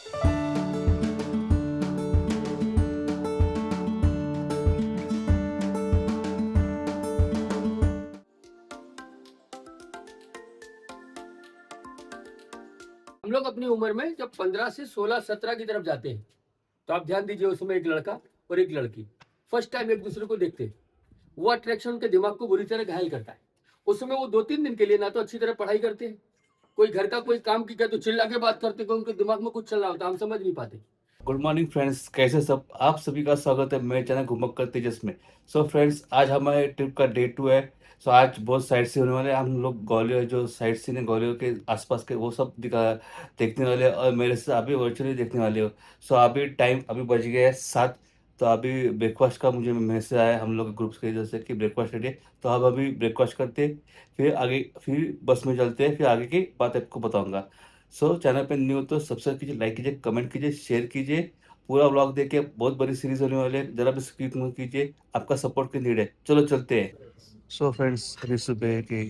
हम लोग अपनी उम्र में जब 15 से 16, 17 की तरफ जाते हैं, तो आप ध्यान दीजिए उसमें एक लड़का और एक लड़की फर्स्ट टाइम एक दूसरे को देखते हैं। वो अट्रैक्शन उनके दिमाग को बुरी तरह घायल करता है। उस समय वो 2-3 दिन के लिए ना तो अच्छी तरह पढ़ाई करते हैं, कोई घर का कोई काम की क्या तो चिल्ला के बात करते हैं, उनके दिमाग में कुछ चल रहा होता है, हम समझ नहीं पाते। गुड मॉर्निंग फ्रेंड्स, कैसे सब आप सभी का स्वागत है मेरे चैनल घुमक्कर तेजस में। सो फ्रेंड्स, आज हमारे ट्रिप का डे 2 है। सो आज बहुत साइट सीन होने वाले हैं। हम लोग ग्वालियर जो साइट सीन है ग्वालियर के आसपास के वो सब देखने वाले हैं और मेरे से अभी वर्चुअली देखने वाले हो। सो अभी टाइम अभी बज गया है 7। तो अभी ब्रेकफास्ट का मुझे मैसेज आया है हम लोग ग्रुप्स के जैसे कि ब्रेकफास्ट रेडी है। तो हम अभी ब्रेकफास्ट करते हैं, फिर आगे फिर बस में चलते हैं, फिर आगे की बात आपको बताऊंगा। सो चैनल पे न्यू हो तो सब्सक्राइब कीजिए, लाइक कीजिए, कमेंट कीजिए, शेयर कीजिए। पूरा व्लॉग देखिए, बहुत बड़ी सीरीज होने वाली है, जरा भी स्किप मत कीजिए, आपका सपोर्ट की नीड है। चलो चलते हैं। सो फ्रेंड्स, अभी सुबह के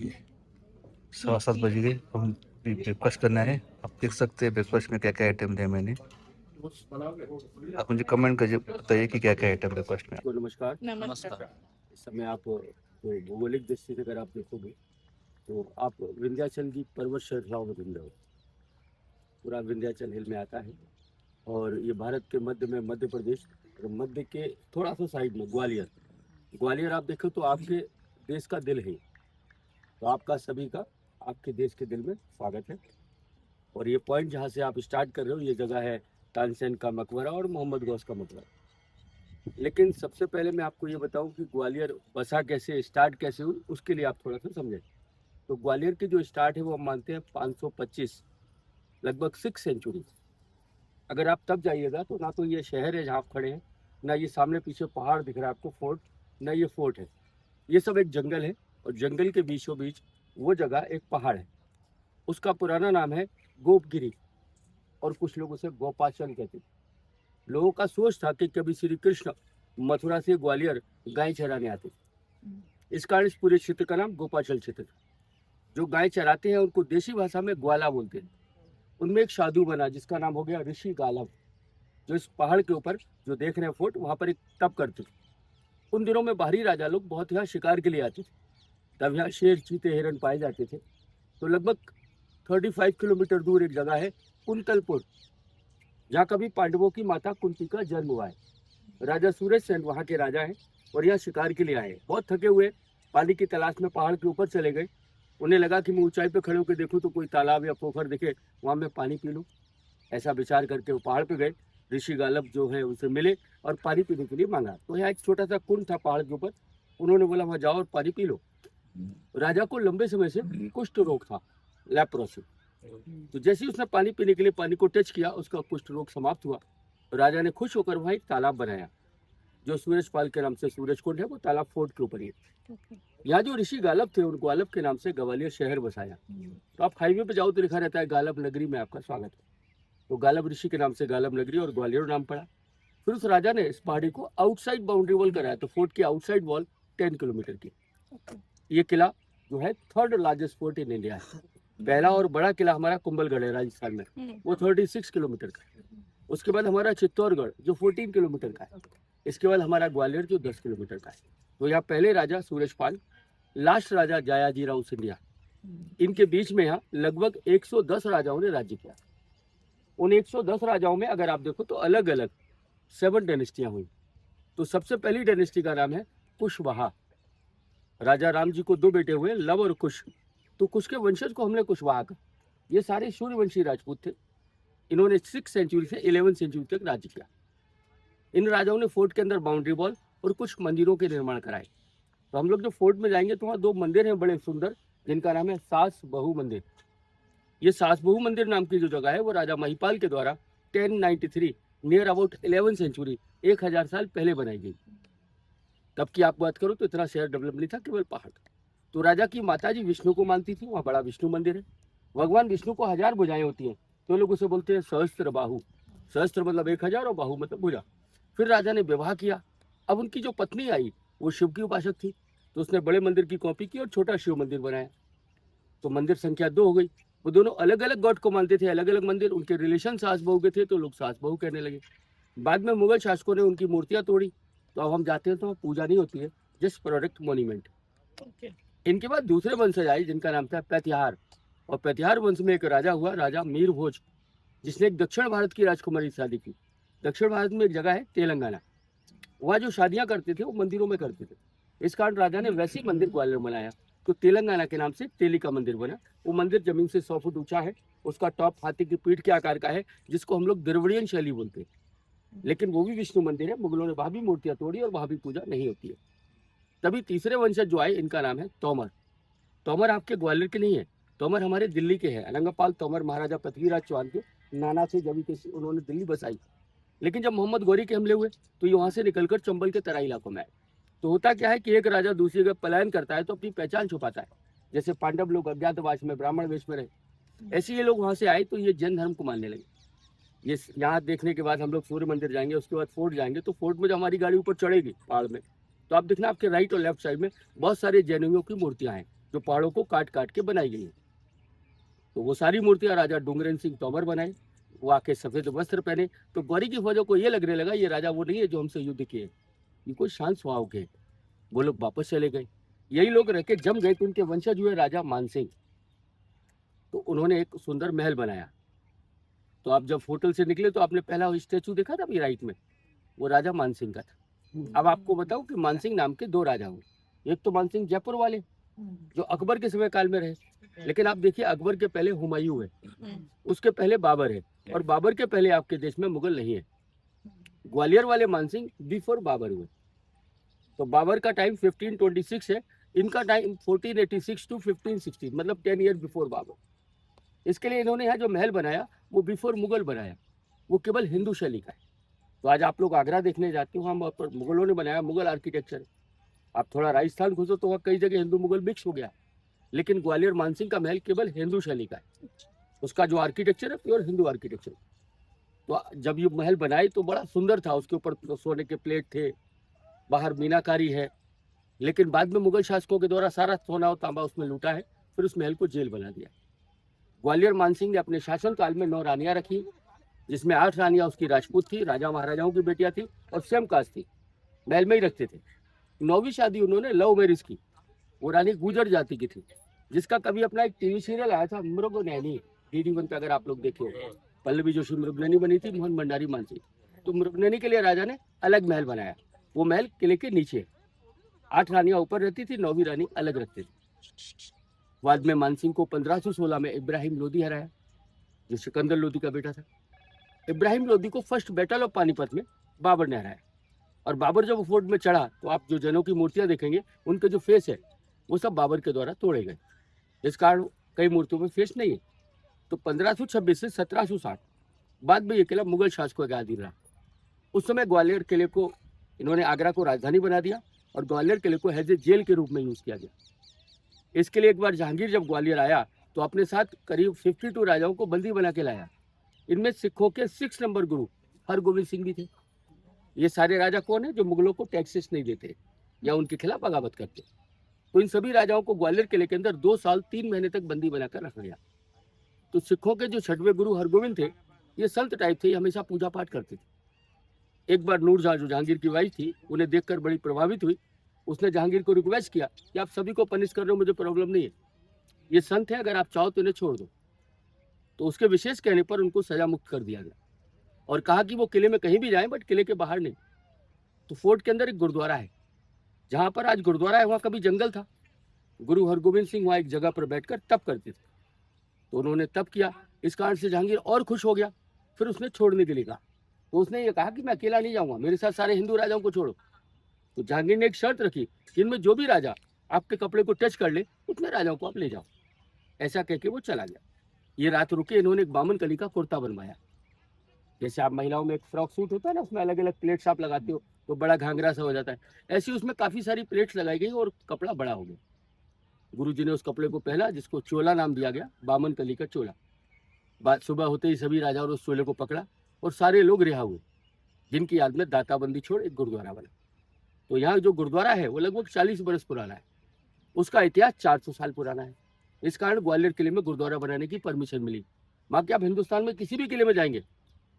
7:15 बज गए, हम ब्रेकफास्ट करना है। आप देख सकते हैं ब्रेकफास्ट में क्या क्या आइटम दिया मैंने। आप मुझे कमेंट करिए, बताइए कि क्या क्या आइटम ब्रेकफास्ट में। तो नमस्कार। नमस्कार। इस समय आप तो भौगोलिक दृष्टि से अगर आप देखोगे तो आप विंध्याचल की पर्वत श्रृंखलाओं में घूम रहे हो। पूरा विंध्याचल हिल में आता है और ये भारत के मध्य में मध्य प्रदेश और मध्य के थोड़ा सा साइड में ग्वालियर। ग्वालियर आप देखो तो आपके देश का दिल है। तो आपका सभी का आपके देश के दिल में स्वागत है। और ये पॉइंट जहाँ से आप स्टार्ट कर रहे हो ये जगह है तानसेन का मकबरा और मोहम्मद गौस का मकबरा। लेकिन सबसे पहले मैं आपको ये बताऊं कि ग्वालियर बसा कैसे, स्टार्ट कैसे हुई, उसके लिए आप थोड़ा सा समझें। तो ग्वालियर की जो स्टार्ट है वो हम मानते हैं 525, लगभग 6 सेंचुरी। अगर आप तब जाइएगा तो ना तो ये शहर है जहाँ आप खड़े हैं, ना ये सामने पीछे पहाड़ दिख रहा है आपको फोर्ट, ना ये फोर्ट है। ये सब एक जंगल है और जंगल के बीचों बीच वो जगह एक पहाड़ है। उसका पुराना नाम है गोपगिरी और कुछ लोग उसे गोपाचल कहते हैं। लोगों का सोच था कि कभी श्री कृष्ण मथुरा से ग्वालियर गाय चराने आते थे। इस कारण इस पूरे क्षेत्र का नाम गोपाचल क्षेत्र था। जो गाय चराते हैं उनको देशी भाषा में ग्वाला बोलते हैं। उनमें एक साधु बना जिसका नाम हो गया ऋषि गालव, जो इस पहाड़ के ऊपर जो देख रहे हैं फोर्ट वहां पर एक तप करते थे। उन दिनों में बाहरी राजा लोग बहुत यहाँ शिकार के लिए आते थे। तब यहाँ शेर, चीते, हिरन पाए जाते थे। तो लगभग 35 किलोमीटर दूर एक जगह है कुंतलपुर, जहाँ कभी पांडवों की माता कुंती का जन्म हुआ है। राजा सूरज सेन वहाँ के राजा हैं और यहाँ शिकार के लिए आए हैं। बहुत थके हुए पानी की तलाश में पहाड़ के ऊपर चले गए। उन्हें लगा कि मैं ऊंचाई पे खड़े होकर देखूं तो कोई तालाब या पोखर दिखे, वहाँ मैं पानी पी लूं। ऐसा विचार करके वो पहाड़ पे गए। ऋषि गालब जो है उनसे मिले और पानी पीने के लिए मांगा। तो यहाँ एक छोटा सा कुंड था पहाड़ के ऊपर। उन्होंने बोला वहाँ जाओ और पानी पी लो। राजा को लंबे समय से कुष्ठ रोग था, लेप्रोसी। तो जैसे ही उसने पानी पीने के लिए पानी को टच किया, उसका कुष्ठ रोग समाप्त हुआ। राजा ने खुश होकर वहाँ एक तालाब बनाया जो सूरजपाल के नाम से सूरज कुंड है। वो तालाब फोर्ट के ऊपर ही है। यहाँ जो ऋषि गालब थे उन गालब के नाम से ग्वालियर शहर बसाया। तो आप हाईवे पे जाओ तो लिखा रहता है गालब नगरी में आपका स्वागत है। तो गालब ऋषि के नाम से गालब नगरी और ग्वालियर नाम पड़ा। फिर उस राजा ने इस पहाड़ी को आउटसाइड बाउंड्री वॉल कराया। तो फोर्ट की आउटसाइड वॉल 10 किलोमीटर की। ये किला जो है 3rd largest fort in India है। पहला और बड़ा किला हमारा कुंभलगढ़ है राजस्थान में, वो 36 किलोमीटर का है। उसके बाद हमारा चित्तौड़गढ़ जो 14 किलोमीटर का है। इसके बाद हमारा ग्वालियर जो 10 किलोमीटर का है। तो यहाँ पहले राजा सूरजपाल, लास्ट राजा जयाजी राव सिंधिया, इनके बीच में यहाँ लगभग 110 राजाओं ने राज्य किया। उन 110 राजाओं में अगर आप देखो तो अलग अलग 7 डायनेस्टियां हुई। तो सबसे पहली डायनेस्टी का नाम है कुशवाहा। राजा राम जी को 2 बेटे हुए, लव और कुश। तो कुश के वंशज को हमने कुशवाहा कहा। ये सारे सूर्यवंशी राजपूत थे। इन्होंने 6 सेंचुरी से 11 सेंचुरी तक राज्य किया। इन राजाओं ने फोर्ट के अंदर बाउंड्री वॉल और कुछ मंदिरों के निर्माण कराए। तो हम लोग जो फोर्ट में जाएंगे तो वहाँ 2 मंदिर हैं बड़े सुंदर, जिनका नाम है सास बहु मंदिर। ये सास बहु मंदिर नाम की जो जगह है वो राजा महिपाल के द्वारा 1093 नियर अबाउट 11 सेंचुरी 1000 साल पहले बनाई गई। तब की आप बात करो तो इतना शहर डेवलप नहीं था, केवल पहाड़। तो राजा की माता जी विष्णु को मानती थी, वहाँ बड़ा विष्णु मंदिर है। भगवान विष्णु को 1000 भुजाएं होती हैं, तो लोग उसे बोलते हैं सहस्त्र बाहु। सहस्त्र मतलब 1000 और बाहु मतलब भुजा। फिर राजा ने विवाह किया। अब उनकी जो पत्नी आई वो शिव की उपासक थी, तो उसने बड़े मंदिर की कॉपी की और छोटा शिव मंदिर बनाया। तो मंदिर संख्या 2 हो गई। वो दोनों अलग अलग गॉड को मानते थे, अलग अलग मंदिर, उनके रिलेशन सास बहू के थे तो लोग सास बहू कहने लगे। बाद में मुगल शासकों ने उनकी मूर्तियां तोड़ी, तो अब हम जाते हैं तो पूजा नहीं होती है, जस्ट प्रोडक्ट मॉन्यूमेंट। ओके। इनके बाद दूसरे वंशज आए जिनका नाम था प्रतिहार, और प्रतिहार वंश में एक राजा हुआ, राजा मीर भोज, जिसने एक दक्षिण भारत की राजकुमारी से शादी की। दक्षिण भारत में एक जगह है तेलंगाना, वहाँ जो शादियां करते थे वो मंदिरों में करते थे। इस कारण राजा ने वैसे ही मंदिर ग्वालियर में बनाया, तो तेलंगाना के नाम से तेली का मंदिर बना। वो मंदिर जमीन से 100 फुट ऊंचा है, उसका टॉप हाथी की पीठ के आकार का है, जिसको हम लोग द्रविड़ियन शैली बोलते हैं। लेकिन वो भी विष्णु मंदिर है, मुगलों ने वहां भी मूर्तियां तोड़ी और वहां भी पूजा नहीं होती है। तभी तीसरे वंशज जो आए, इनका नाम है तोमर। तोमर आपके ग्वालियर के नहीं है, तोमर हमारे दिल्ली के हैं। अनंगपाल तोमर महाराजा पृथ्वीराज चौहान के नाना से जब उन्होंने दिल्ली बसाई। लेकिन जब मोहम्मद गौरी के हमले हुए तो ये वहां से निकलकर चंबल के तराई इलाकों में आए। तो होता क्या है कि एक राजा दूसरी जगह पलायन करता है तो अपनी पहचान छुपाता है। जैसे पांडव लोग अज्ञातवास में ब्राह्मण वेश में रहे, ऐसे ये लोग वहां से आए तो ये जैन धर्म को मानने लगे। ये यहाँ देखने के बाद हम लोग सूर्य मंदिर जाएंगे, उसके बाद फोर्ट जाएंगे, तो फोर्ट में जब हमारी गाड़ी ऊपर चढ़ेगी पहाड़ में, तो आप देखना आपके राइट और लेफ्ट साइड में बहुत सारे जैनियों की मूर्तियां हैं जो पहाड़ों को काट काट के बनाई गई हैं। तो वो सारी मूर्तियां राजा डोंगरेन सिंह तोमर बनाए। वो आके सफेद वस्त्र पहने, तो गौरी की फौजों को ये लगने लगा ये राजा वो नहीं है जो हमसे युद्ध किए, ये कोई शांत स्वभाव के। वो लोग वापस चले गए। यही लोग रह के जम गए तो उनके वंशज हुए राजा मानसिंह। तो उन्होंने एक सुंदर महल बनाया। तो आप जब होटल से निकले तो आपने पहला स्टेचू देखा था अभी राइट में, वो राजा मानसिंह का था। अब आपको बताऊं कि मानसिंह नाम के दो राजा हुए। एक तो मानसिंह जयपुर वाले जो अकबर के समय काल में रहे, लेकिन आप देखिए अकबर के पहले हुमायूं है, उसके पहले बाबर है, और बाबर के पहले आपके देश में मुगल नहीं है। ग्वालियर वाले मानसिंह बिफोर बाबर हुए। तो बाबर का टाइम 1526 है, इनका टाइम 1486 टू 1516, मतलब 10 ईयर बिफोर बाबर। इसके लिए इन्होंने यहाँ जो महल बनाया वो बिफोर मुगल बनाया, वो केवल हिंदू शैली का है। तो आज आप लोग आगरा देखने जाते हो, हम मुगलों ने बनाया, मुगल आर्किटेक्चर। आप थोड़ा राजस्थान घुसो तो वहाँ कई जगह हिंदू मुगल मिक्स हो गया, लेकिन ग्वालियर मानसिंह का महल केवल हिंदू शैली का है। उसका जो आर्किटेक्चर है प्योर हिंदू आर्किटेक्चर। तो जब ये महल बनाए तो बड़ा सुंदर था, उसके ऊपर सोने के प्लेट थे, बाहर मीनाकारी है। लेकिन बाद में मुगल शासकों के द्वारा सारा सोना और तांबा उसमें लूटा है, फिर उस महल को जेल बना दिया। ग्वालियर मानसिंह ने अपने शासनकाल में 9 रानियां रखी, जिसमें 8 रानियां उसकी राजपूत थी, राजा महाराजाओं की बेटियां थी, और सेम कास्ट थी, महल में ही रखते थे। 9वीं शादी उन्होंने लव मैरिज की। वो रानी गुजर जाति की थी, जिसका कभी अपना एक टीवी सीरियल आया था मृगनैनी, DD1 पे अगर आप लोग देखे हो। पल्लवी जोशी मृगनैनी बनी थी, मोहन भंडारी मानसिंह। तो मृगनैनी के लिए राजा ने अलग महल बनाया, वो महल किले के नीचे। 8 रानियां ऊपर रहती थी, 9वीं रानी अलग रखती थी। बाद में मानसिंह को 1516 में इब्राहिम लोदी हराया, जो सिकंदर लोदी का बेटा था। इब्राहिम लोदी को फर्स्ट बैटल ऑफ पानीपत में बाबर ने हराया। और बाबर जब फोर्ट में चढ़ा तो आप जो जनों की मूर्तियां देखेंगे, उनके जो फेस है वो सब बाबर के द्वारा तोड़े गए। इस कारण कई मूर्तियों में फेस नहीं है। तो 1526 से 1760 बाद में ये किला मुगल शासकों के अधीन रहा। उस समय ग्वालियर किले को इन्होंने आगरा को राजधानी बना दिया, और ग्वालियर किले को हैज ए जेल के रूप में यूज किया गया। इसके लिए एक बार जहांगीर जब ग्वालियर आया तो अपने साथ करीब 52 राजाओं को बंदी बना के लाया। इनमें सिखों के 6 नंबर गुरु हरगोविंद सिंह भी थे। ये सारे राजा कौन है जो मुगलों को टैक्सेस नहीं देते या उनके खिलाफ बगावत करते। तो इन सभी राजाओं को ग्वालियर किले के अंदर 2 साल 3 महीने तक बंदी बनाकर रखा गया। तो सिखों के जो 6वें गुरु हरगोविंद थे, ये संत टाइप थे, ये हमेशा पूजा पाठ करते थे। एक बार नूरजहां जो जहांगीर की वाइफ थी, उन्हें देखकर बड़ी प्रभावित हुई। उसने जहांगीर को रिक्वेस्ट किया कि आप सभी को पनिश कर रहे हो, मुझे प्रॉब्लम नहीं है, ये संत है, अगर आप चाहो तो इन्हें छोड़ दो। तो उसके विशेष कहने पर उनको सजा मुक्त कर दिया गया, और कहा कि वो किले में कहीं भी जाएं, बट किले के बाहर नहीं। तो फोर्ट के अंदर एक गुरुद्वारा है, जहाँ पर आज गुरुद्वारा है वहाँ कभी जंगल था। गुरु हरगोविंद सिंह वहाँ एक जगह पर बैठकर तप करते थे, तो उन्होंने तप किया। इस कारण से जहांगीर और खुश हो गया, फिर उसने छोड़ने के लिए कहा। तो उसने ये कहा कि मैं अकेला नहीं जाऊंगा, मेरे साथ सारे हिंदू राजाओं को छोड़ो। तो जहांगीर ने एक शर्त रखी कि इनमें जो भी राजा आपके कपड़े को टच कर ले, उतने राजाओं को आप ले जाओ। ऐसा कह के वो चला गया। ये रात रुके, इन्होंने एक बामन कली का कुर्ता बनवाया। जैसे आप महिलाओं में एक फ्रॉक सूट होता है ना, उसमें अलग अलग प्लेट्स आप लगाते हो तो बड़ा घाघरा सा हो जाता है, ऐसी उसमें काफी सारी प्लेट्स लगाई गई और कपड़ा बड़ा हो गया। गुरुजी ने उस कपड़े को पहना, जिसको चोला नाम दिया गया, बामन कली का चोला। बात सुबह होते ही सभी राजाओं ने उस चोले को पकड़ा और सारे लोग रिहा हुए, जिनकी याद में दाताबंदी छोड़ एक गुरुद्वारा बना। तो यहाँ जो गुरुद्वारा है वो लगभग 40 बरस पुराना है। उसका इतिहास 400 साल पुराना है। इस कारण ग्वालियर किले में गुरुद्वारा बनाने की परमिशन मिली। बाकी आप हिंदुस्तान में किसी भी किले में जाएंगे,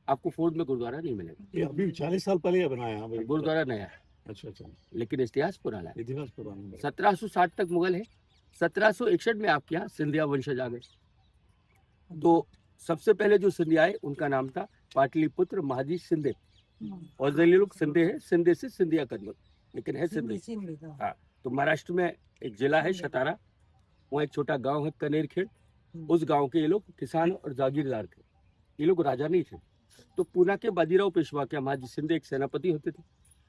आपको फोर्ट में गुरुद्वारा नहीं मिलेगा। ये अभी 40 साल पहले ये बनाया है भाई। गुरुद्वारा नया है, अच्छा अच्छा, लेकिन इतिहास पुराना है। इतिहास पुराना है। 1760 तक मुगल है। 1761 में आपके यहाँ सिंधिया वंशज आ गए। तो सबसे पहले जो सिंधिया आए उनका नाम था पाटलिपुत्र महाजी सिंधे, और ये लोग सिंधे हैं, सिंधे से सिंधिया कन्वर्ट, लेकिन है सिंधे। हाँ, तो महाराष्ट्र में एक जिला है शतारा, वहाँ एक छोटा गांव है कनेरखेड़, उस गांव के ये लोग किसान और जागीरदार थे, ये लोग राजा नहीं थे। तो पूना के बाजीराव पेशवा के महाजी सिंधे एक सेनापति होते थे।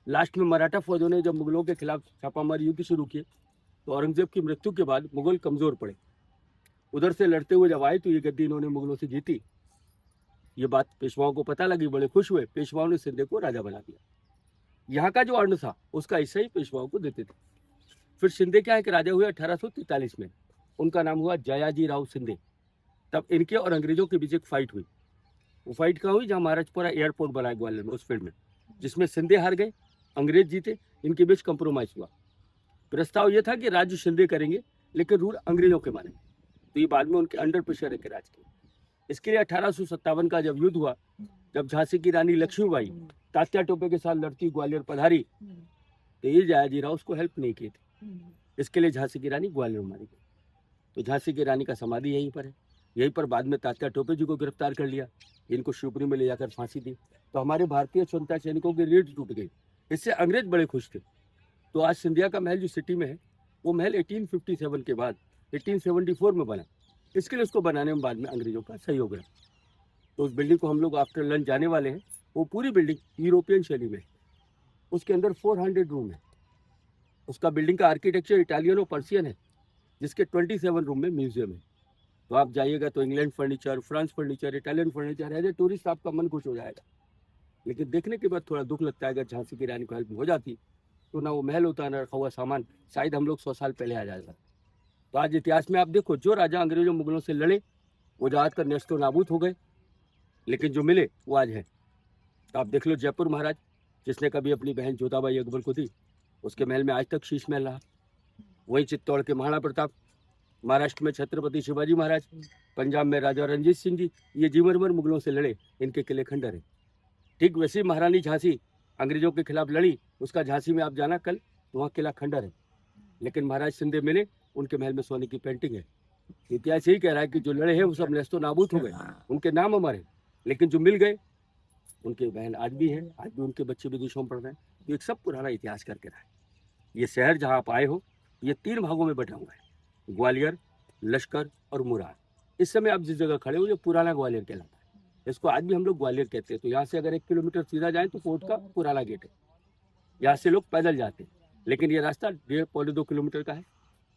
लास्ट में मराठा फौजों ने जब मुगलों के खिलाफ छापामारी युद्ध शुरू किए, तो औरंगजेब की मृत्यु के बाद मुगल कमजोर पड़े। उधर से लड़ते हुए जब आए तो ये गद्दी इन्होंने मुगलों से जीती। ये बात पेशवाओं को पता लगी, बड़े खुश हुए। पेशवाओं ने सिंधे को राजा बना दिया। यहाँ का जो अन्न था उसका हिस्सा ही पेशवाओं को देते थे। फिर सिंधे क्या है कि राजा हुए 1843 में, उनका नाम हुआ जयाजी राव सिंधे। तब इनके और अंग्रेजों के बीच एक फाइट हुई। वो फाइट कहाँ हुई? जहाँ महाराजपुरा एयरपोर्ट बना है ग्वालियर में, उस फील्ड में, जिसमें सिंधे हार गए, अंग्रेज जीते। इनके बीच कंप्रोमाइज हुआ। प्रस्ताव ये था कि राज्य सिंधे करेंगे, लेकिन रूल अंग्रेजों के मानेंगे। तो ये बाद में उनके अंडर प्रेशर रह के राज किया। इसके लिए 1857 का जब युद्ध हुआ, जब झांसी की रानी लक्ष्मीबाई तात्या टोपे के साथ लड़ती ग्वालियर पधारी, तो ये जयाजी राव उसको हेल्प नहीं की थी। इसके लिए झांसी की रानी ग्वालियर में मारी गई। तो झांसी की रानी का समाधि यहीं पर है। यहीं पर बाद में तात्या टोपे जी को गिरफ्तार कर लिया, इनको शिवपुरी में ले जाकर फांसी दी। तो हमारे भारतीय स्वतंत्रता सैनिकों की रीढ़ टूट गई। इससे अंग्रेज बड़े खुश थे। तो आज सिंधिया का महल जो सिटी में है, वो महल 1857 के बाद 1874 में बना। इसके लिए उसको बनाने में बाद में अंग्रेजों का सहयोग है। तो उस बिल्डिंग को हम लोग आफ्टर लंच जाने वाले हैं। वो पूरी बिल्डिंग यूरोपियन शैली में है। उसके अंदर 400 रूम है। उसका बिल्डिंग का आर्किटेक्चर इटालियन और पर्शियन है, जिसके 27 रूम में म्यूजियम है। तो आप जाइएगा तो England furniture, France furniture, Italian furniture, as a tourist आपका मन खुश हो जाएगा। लेकिन देखने के बाद थोड़ा दुख लगता है, अगर झांसी की रानी को हेल्प हो जाती तो ना वो महल होता, ना रखा हुआ सामान, शायद हम लोग 100 साल पहले आ जाएगा। तो आज इतिहास में आप देखो, जो राजा अंग्रेजों मुगलों से लड़े वो ज़्यादातर नेस्तो नाबूद हो गए, लेकिन जो मिले वो आज है। तो आप देख लो जयपुर महाराज, जिसने कभी अपनी बहन जोधाबाई अकबर को दी, उसके महल में आज तक शीश महल रहा। वहीं चित्तौड़ के महाराणा प्रताप, महाराष्ट्र में छत्रपति शिवाजी महाराज, पंजाब में राजा रणजीत सिंह जी, ये जीवनभर मुगलों से लड़े, इनके किले खंडर है। ठीक वैसे ही महारानी झांसी अंग्रेजों के खिलाफ लड़ी, उसका झांसी में आप जाना कल, तो वहाँ किला खंडर है। लेकिन महाराज सिंधे मिले, उनके महल में सोने की पेंटिंग है। इतिहास यही कह रहा है कि जो लड़े हैं वो सब नेस्तो नाबूद हो गए, उनके नाम हमारे, लेकिन जो मिल गए उनके बहन आज भी हैं, आज भी उनके बच्चे विदेशों में पढ़ रहे हैं। तो एक सब पुराना इतिहास करके रहा है। ये शहर जहाँ आप आए हो, ये 3 भागों में बटा हुआ है, ग्वालियर, लश्कर और मुरार। इस समय आप जिस जगह खड़े हो, ये पुराना ग्वालियर कहलाता है। इसको आज भी हम लोग ग्वालियर कहते हैं। तो यहाँ से अगर 1 किलोमीटर सीधा जाए तो फोर्ट का पुराना गेट है। यहाँ से लोग पैदल जाते हैं, लेकिन ये रास्ता 1.5-2 किलोमीटर का है।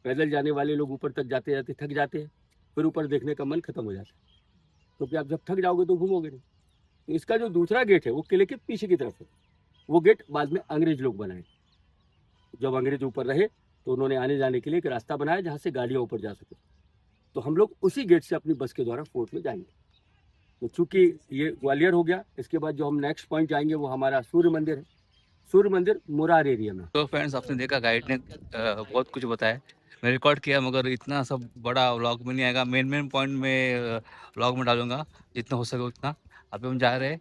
पैदल जाने वाले लोग ऊपर तक जाते जाते थक जाते हैं, फिर ऊपर देखने का मन खत्म हो जाता है, क्योंकि आप जब थक जाओगे तो घूमोगे नहीं। तो इसका जो दूसरा गेट है वो किले के पीछे की तरफ है। वो गेट बाद में अंग्रेज लोग बनाए। जब अंग्रेज ऊपर रहे तो उन्होंने आने जाने के लिए एक रास्ता बनाया जहाँ से गाड़ियाँ ऊपर जा सके। तो हम लोग उसी गेट से अपनी बस के द्वारा फोर्ट में जाएंगे। तो चूंकि ये ग्वालियर हो गया, इसके बाद जो हम नेक्स्ट पॉइंट जाएंगे वो हमारा सूर्य मंदिर है। सूर्य मंदिर मुरार एरिया में। तो फ्रेंड्स, आपने देखा गाइड ने बहुत कुछ बताया, मैं रिकॉर्ड किया, मगर इतना सब बड़ा व्लॉग में नहीं आएगा। मेन पॉइंट में व्लॉग में डालूंगा जितना हो सके उतना। अभी हम जा रहे हैं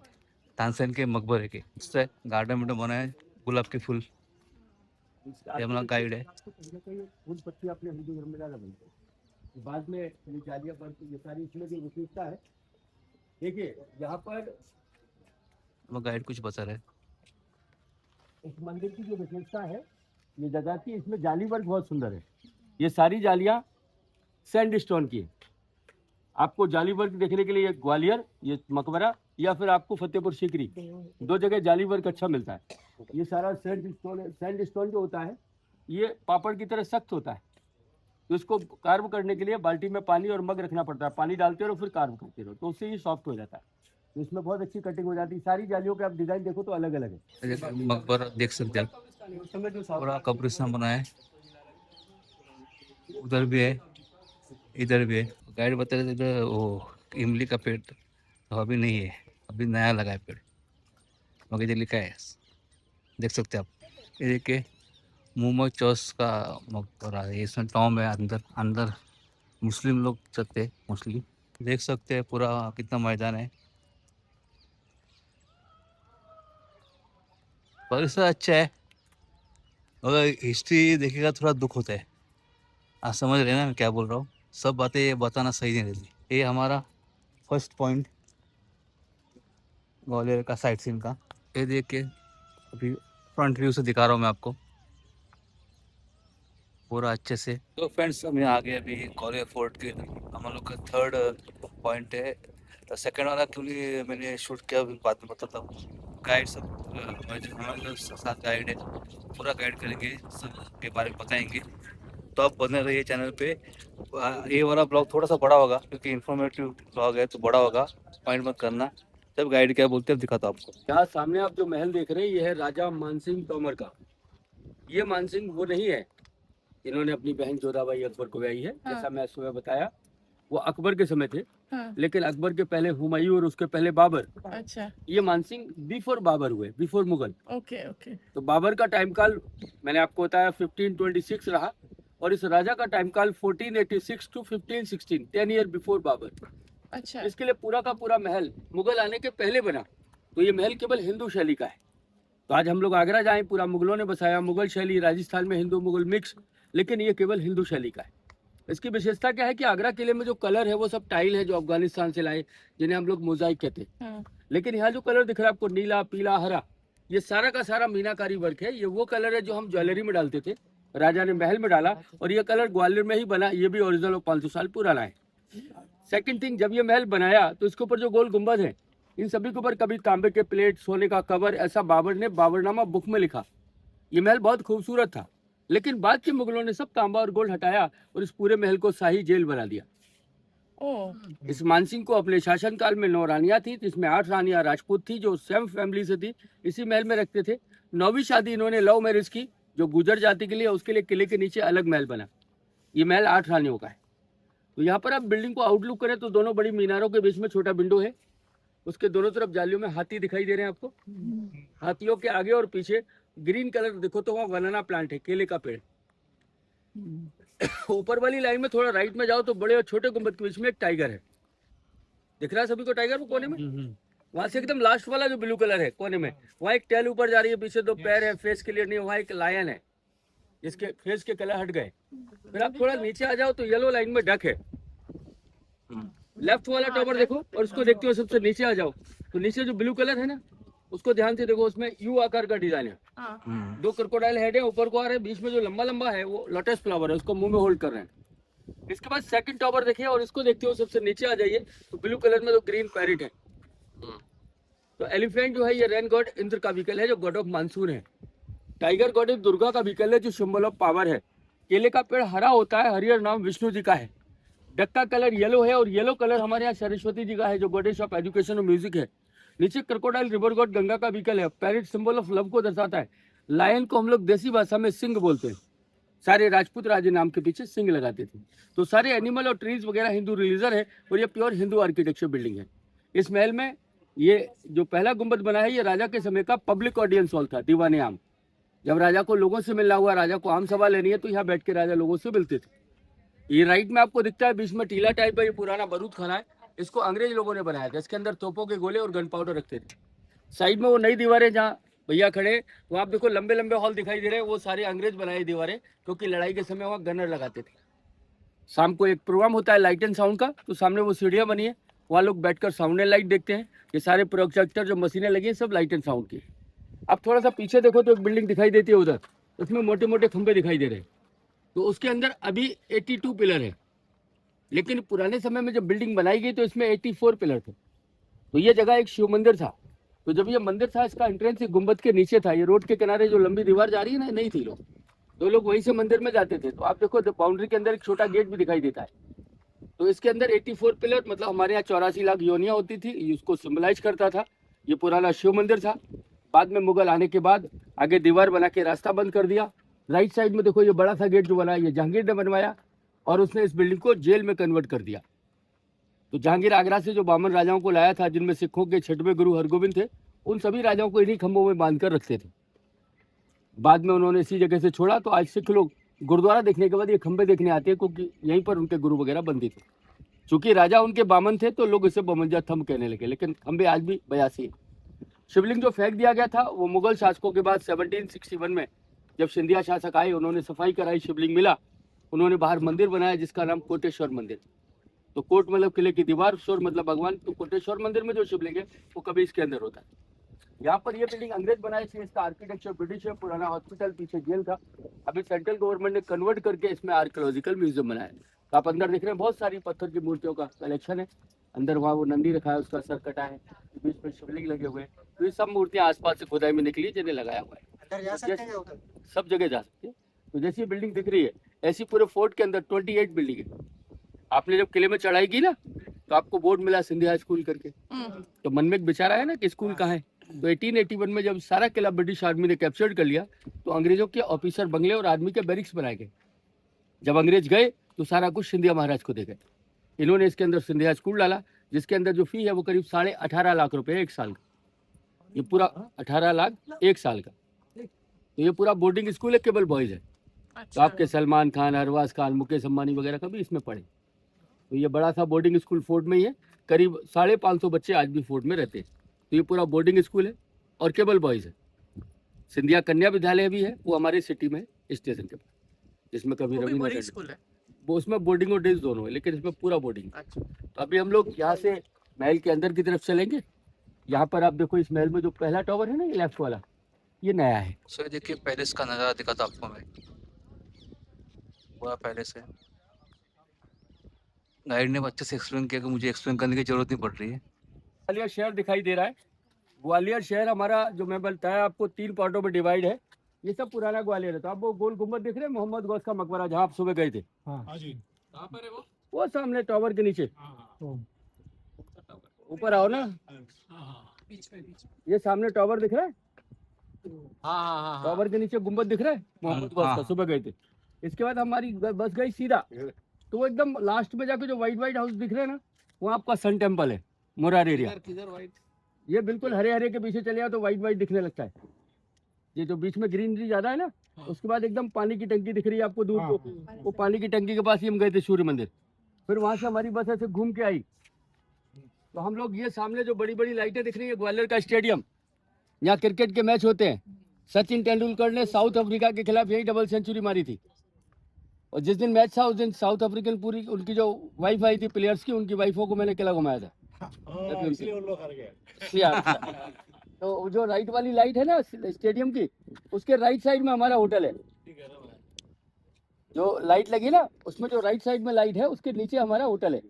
तानसेन के मकबरे के, उससे गार्डन में बना है गुलाब के फूल। ये हमारा गाइड है। फूल पत्ती अपने हिंदू धर्म में ज़्यादा बनते हैं। बाद में ये जालियाँ पर ये सारी इसमें जो विशेषता है, देखिए यहाँ पर हमारा गाइड कुछ बता रहे हैं। इस मंदिर की जो विशेषता है, ये जगह की, इसमें जाली वर्क बहुत सुंदर है। ये सारी जालियाँ सैंडस्टोन की है। आपको जाली वर्क देखने के लिए ये ग्वालियर, ये मकबरा, या फिर आपको फतेहपुर सीकरी, 2 जगह जाली वर्क अच्छा मिलता है। ये सारा सैंडस्टोन जो होता है, ये पापड़ की तरह सख्त होता है। तो इसको कार्व करने के लिए बाल्टी में पानी और मग रखना पड़ता है। पानी डालते रहो फिर कार्व करते रहो, तो उससे ये सॉफ्ट हो जाता है। तो इसमें बहुत अच्छी कटिंग हो जाती है। सारी जालियों के आप डिजाइन देखो तो अलग अलग है। मकबरा देख सकते हैं, पूरा कब्रिस्तान बना है। उधर भी है, इधर भी है। गाइड बता रहे थे इधर वो इमली का पेड़ तो अभी नहीं है, अभी नया लगा है पेड़, मगर इधर लिखा है, देख सकते हैं आप। ये देखिए मोहम्मद चौस का मकबरा है, इसमें टॉम है अंदर अंदर मुस्लिम लोग चलते हैं मोस्टली। देख सकते हैं पूरा कितना मैदान है। परिसर अच्छा है, मगर हिस्ट्री देखेगा थोड़ा दुख होता है। आप समझ रहे हैं ना मैं क्या बोल रहा हूँ? सब बातें बताना सही नहीं रहती। ये हमारा फर्स्ट पॉइंट ग्वालियर का साइट सीन का। ये देख के अभी फ्रंट व्यू से दिखा रहा हूँ मैं आपको पूरा अच्छे से। तो फ्रेंड्स हम यहाँ आ गए अभी ग्वालियर फोर्ट के। हम लोग का थर्ड पॉइंट है। सेकंड वाला क्योंकि मैंने शूट किया अभी बाद में बताता हूँ। गाइड सब जो हमारे लोग साथ गाइड है, पूरा गाइड करेंगे, सब के बारे में बताएंगे। तो आप बने रहिए चैनल पे। ये वाला ब्लॉग थोड़ा सा बड़ा होगा क्योंकि इन्फॉर्मेटिव ब्लॉग है तो बड़ा होगा, पॉइंट मत करना। जब गाइड क्या बोलते हैं दिखाता हूँ आपको। यहाँ सामने आप जो महल देख रहे हैं ये है राजा मानसिंह तोमर का। ये मानसिंह वो नहीं है इन्होंने अपनी बहन जोधाबाई अकबर को ब्याही है। हाँ। जैसा मैं सुबह बताया वो अकबर के समय थे, हाँ, लेकिन अकबर के पहले हुमायूं और उसके पहले बाबर। अच्छा, ये मानसिंह बिफोर बाबर हुए, बिफोर मुगल। ओके ओके, तो बाबर का टाइम काल मैंने आपको बताया 1526 रहा, और इस राजा का टाइम काल 1486 टू 1516, 10 ईयर बिफोर बाबर। अच्छा, इसके लिए पूरा का पूरा महल मुगल आने के पहले बना। तो ये महल केवल हिंदू शैली का है। तो आज हम लोग आगरा जाएं, पूरा मुगलों ने बसाया, मुगल शैली, राजस्थान में हिंदू मुगल मिक्स, लेकिन ये केवल हिंदू शैली का है। इसकी विशेषता क्या है कि आगरा किले में जो कलर है वो सब टाइल है जो अफगानिस्तान से लाए, जिन्हें हम लोग मोजाइक कहते हैं। हाँ, लेकिन यहाँ जो कलर दिख रहा है आपको, नीला, पीला, हरा, ये सारा का सारा मीनाकारी वर्क है। ये वो कलर है जो हम ज्वेलरी में डालते थे, राजा ने महल में डाला, और ये कलर ग्वालियर में ही बना। ये भी ओरिजिनल और 500 साल पुराना है। सेकंड थिंग, जब ये महल बनाया तो इसके ऊपर जो गोल गुंबद है, इन सभी के ऊपर कभी तांबे के प्लेट, सोने का कवर, ऐसा बाबर ने बाबरनामा बुक में लिखा। ये महल बहुत खूबसूरत था, लेकिन बाद के मुगलों ने सब तांबा और गोल्ड हटाया और इस पूरे महल को शाही जेल बना दिया। ओ, इस मानसिंह को अपने शासनकाल में 9 रानियां थी, जिसमें 8 रानियां राजपूत थी जो सेम फैमिली से थी, इसी महल में रखते थे। 9वीं शादी इन्होंने लव मैरिज की जो गुजर जाति के लिए, उसके लिए किले के नीचे अलग महल बना। ये महल 8 रानियों का है। तो यहाँ पर आप बिल्डिंग को आउटलुक करें तो दोनों बड़ी मीनारों के बीच में छोटा विंडो है। उसके दोनों तरफ जालियों में हाथी दिखाई दे रहे हैं आपको। हाथियों के आगे और पीछे ग्रीन कलर देखो तो वहाँ बनाना प्लांट है, केले का पेड़। ऊपर वाली लाइन में थोड़ा राइट में जाओ तो बड़े और छोटे गुंबद के बीच में एक टाइगर है। दिख रहा है सभी को टाइगर वो कोने में? वहां से एकदम लास्ट वाला जो ब्लू कलर है कोने में, वहाँ एक टेल ऊपर जा रही है, पीछे 2 पैर है, फेस क्लियर नहीं, वहाँ एक लायन है जिसके फेस के कलर हट गए। फिर आप थोड़ा नीचे आ जाओ तो येलो लाइन में डक है। लेफ्ट वाला टॉवर देखो और उसको देखते हुए सबसे नीचे आ जाओ तो नीचे जो ब्लू कलर है ना, उसको ध्यान से देखो, उसमें यू आकार का डिजाइन है। हाँ, 2 क्रोकोडाइल हेड है, ऊपर को आ रहे हैं, बीच में जो लंबा लंबा है वो लोटस फ्लावर है, उसको मुंह में होल्ड कर रहे हैं। इसके बाद सेकंड टॉवर देखिए और इसको देखते हुए सबसे नीचे आ जाइए तो ब्लू कलर में जो ग्रीन पैरेट है। तो एलिफेंट जो है ये रेन गॉड इंद्र का व्हीकल है जो गॉड ऑफ मानसून है। टाइगर गॉड दुर्गा का व्हीकल है जो सिंबल ऑफ पावर है। केले का पेड़ हरा होता है, हरियर नाम विष्णु जी का है। डक का कलर येलो है और येलो कलर हमारे यहाँ सरस्वती जी का है जो गॉडेस ऑफ एजुकेशन और म्यूजिक है। नीचे क्रोकोडाइल रिवर गॉड गंगा का व्हीकल है। पैरेट सिंबल ऑफ लव को दर्शाता है। लायन को हम लोग देसी भाषा में सिंह बोलते हैं। सारे राजपूत राजे नाम के पीछे सिंह लगाते थे। तो सारे एनिमल और ट्रीज वगैरह हिंदू रिलीजन है और ये प्योर हिंदू आर्किटेक्चर बिल्डिंग है। इस महल में ये जो पहला गुंबद बना है ये राजा के समय का पब्लिक ऑडियंस हॉल था, दीवाने आम। जब राजा को लोगों से मिलना हुआ, राजा को आम सभा लेनी है, तो यहाँ बैठ के राजा लोगों से मिलते थे। ये राइट में आपको दिखता है बीच में टीला टाइप है, ये पुराना बारूद खाना है। इसको अंग्रेज लोगों ने बनाया था। इसके अंदर तोपों के गोले और गन पाउडर रखते थे। साइड में वो नई दीवारें जहाँ भैया खड़े, तो आप देखो लंबे लंबे हॉल दिखाई दे रहे हैं, वो सारे अंग्रेज बनाए दीवारें, क्योंकि लड़ाई के समय वहाँ गनर लगाते थे। शाम को एक प्रोग्राम होता है लाइट एंड साउंड का, तो सामने वो सीढ़ियाँ बनी है, वहाँ लोग बैठकर साउंड एंड लाइट देखते हैं। ये सारे प्रोजेक्टर जो मशीनें लगी हैं सब लाइट एंड साउंड की। अब थोड़ा सा पीछे देखो तो एक बिल्डिंग दिखाई देती है उधर, उसमें मोटे मोटे खंभे दिखाई दे रहे हैं। तो उसके अंदर अभी 82 पिलर है, लेकिन पुराने समय में जब बिल्डिंग बनाई गई तो इसमें 84 पिलर थे। तो ये जगह एक शिव मंदिर था। तो जब ये मंदिर था इसका एंट्रेंस गुंबद के नीचे था। ये रोड के किनारे जो लंबी दीवार जा रही है ना, नहीं थी लोग, तो लोग वहीं से मंदिर में जाते थे। तो आप देखो बाउंड्री के अंदर एक छोटा गेट भी दिखाई देता है। तो इसके अंदर 84 पिलर, मतलब हमारे यहाँ 84 लाख योनियाँ होती थी, उसको सिम्बलाइज करता था। ये पुराना शिव मंदिर था। बाद में मुगल आने के बाद आगे दीवार बना के रास्ता बंद कर दिया। राइट साइड में देखो ये बड़ा सा गेट जो बना है, ये जहांगीर ने बनवाया और उसने इस बिल्डिंग को जेल में कन्वर्ट कर दिया। तो जहांगीर आगरा से जो बामन राजाओं को लाया था, जिनमें सिखों के 6वें गुरु हरगोबिंद थे, उन सभी राजाओं को इन्हीं खंभों में बांध कर रखते थे। बाद में उन्होंने इसी जगह से छोड़ा, तो आज सिख लोग गुरुद्वारा देखने के बाद ये खंबे देखने आते हैं, क्योंकि यहीं पर उनके गुरु वगैरह बंदी थे। चूंकि राजा उनके बामन थे तो लोग इसे बमंजा थंब कहने लगे, लेकिन खंबे आज भी 82 है। शिवलिंग जो फेंक दिया गया था वो मुगल शासकों के बाद 1761 में जब सिंधिया शासक आए, उन्होंने सफाई कराई, शिवलिंग मिला, उन्होंने बाहर मंदिर बनाया जिसका नाम कोटेश्वर मंदिर। तो कोट मतलब किले की दीवार, श्वर मतलब भगवान, तो कोटेश्वर मंदिर में जो शिवलिंग है वो कभी इसके अंदर होता है। यहाँ पर ये बिल्डिंग अंग्रेज बनाए थे, इसका आर्किटेक्चर ब्रिटिश है, पुराना हॉस्पिटल, पीछे जेल था। अभी सेंट्रल गवर्नमेंट ने कन्वर्ट करके इसमें आर्कियोलॉजिकल म्यूजियम बनाया है। तो आप अंदर देख रहे हैं बहुत सारी पत्थर की मूर्तियों का कलेक्शन है। अंदर वहाँ वो नंदी रखा है, उसका सर कटा है, बीच में शिवलिंग लगे हुए हैं। तो ये सब मूर्तियाँ आसपास से खुदाई में निकली जिन्हें लगाया हुआ है। अंदर जा सकते हैं उधर? सब जगह जा सकते हैं। तो जैसी बिल्डिंग दिख रही है ऐसी पूरे फोर्ट के अंदर 28 बिल्डिंग है। आपने जब किले में चढ़ाई की ना तो आपको बोर्ड मिला सिंधिया स्कूल करके, तो मन में एक विचार आया ना कि स्कूल कहाँ है। तो 1881 में जब सारा किला ब्रिटिश आर्मी ने कैप्चर कर लिया तो अंग्रेजों के ऑफिसर बंगले और आर्मी के बैरिक्स बनाए गए। जब अंग्रेज गए तो सारा कुछ सिंधिया महाराज को दे गए। इन्होंने इसके अंदर सिंधिया स्कूल डाला, जिसके अंदर जो फी है वो करीब 18.5 लाख रुपए है एक साल का। ये पूरा 18 लाख एक साल का। तो ये पूरा बोर्डिंग स्कूल है, केवल बॉयज है। तो अच्छा आपके सलमान खान, अरबाज खान, मुकेश अंबानी वगैरह कभी इसमें पढ़े। तो ये बड़ा सा बोर्डिंग स्कूल फोर्ट में ही है। करीब 550 बच्चे आज भी फोर्ट में रहते हैं। तो ये पूरा बोर्डिंग स्कूल है और केवल बॉयज है। सिंधिया कन्या विद्यालय भी है, वो हमारे सिटी में स्टेशन के पास, जिसमें कभी वो भी रवि बोर्डिंग स्कूल है। वो उसमें बोर्डिंग और डेज दोनों है, लेकिन इसमें पूरा बोर्डिंग। अच्छा तो अभी हम लोग यहाँ से महल के अंदर की तरफ चलेंगे। यहाँ पर आप देखो इस महल में जो पहला टावर है ना, ये लेफ्ट वाला, ये नया है। सो ये देखिए पैलेस का नज़ारा दिखाता आपको मैं, पूरा पैलेस है। गाइड ने अच्छे से एक्सप्लेन किया कि मुझे एक्सप्लेन करने की जरूरत नहीं पड़ रही है। ग्वालियर शहर दिखाई दे रहा है। ग्वालियर शहर हमारा जो मैं बताया आपको 3 पार्टों में डिवाइड है। ये सब पुराना ग्वालियर है। तो आप वो गोल गुम्बद देख रहे हैं, मोहम्मद गौस का मकबरा, जहाँ आप सुबह गए थे, हाँ जी। कहाँ पर है वो सामने टावर के नीचे। हाँ ऊपर आओ ना, हाँ बीच में ये सामने टावर दिख रहा है, हाँ टावर के नीचे गुम्बद दिख रहा है, मोहम्मद गौस का, हाँ। सुबह गए थे। इसके बाद हमारी बस गई सीधा, तो वो एकदम लास्ट में जाके जो व्हाइट हाउस दिख रहे हैं ना, वो आपका सन टेम्पल है, मुरार एरिया। किधर वाइट? ये बिल्कुल हरे हरे के पीछे चले जाओ तो व्हाइट दिखने लगता है। ये जो बीच में ग्रीनरी ज्यादा है ना, उसके बाद एकदम पानी की टंकी दिख रही है आपको दूर को, वो पानी की टंकी के पास ही हम गए थे सूर्य मंदिर। फिर वहां से हमारी बस ऐसे घूम के आई, तो हम लोग ये सामने जो बड़ी बड़ी लाइटें दिख रही है, ग्वालियर का स्टेडियम, यहाँ क्रिकेट के मैच होते हैं। सचिन तेंदुलकर ने साउथ अफ्रीका के खिलाफ यही डबल सेंचुरी मारी थी। और जिस दिन मैच था उस दिन साउथ अफ्रीकन पूरी उनकी जो वाइफ आई थी प्लेयर्स की, उनकी वाइफों को मैंने किला घुमाया था। इसलिए उन लोग हार गए। तो जो राइट वाली लाइट है ना स्टेडियम की, उसके राइट साइड में हमारा होटल है। ठीक है ना भाई? जो लाइट लगी ना उसमें जो राइट साइड में लाइट है उसके नीचे हमारा होटल है।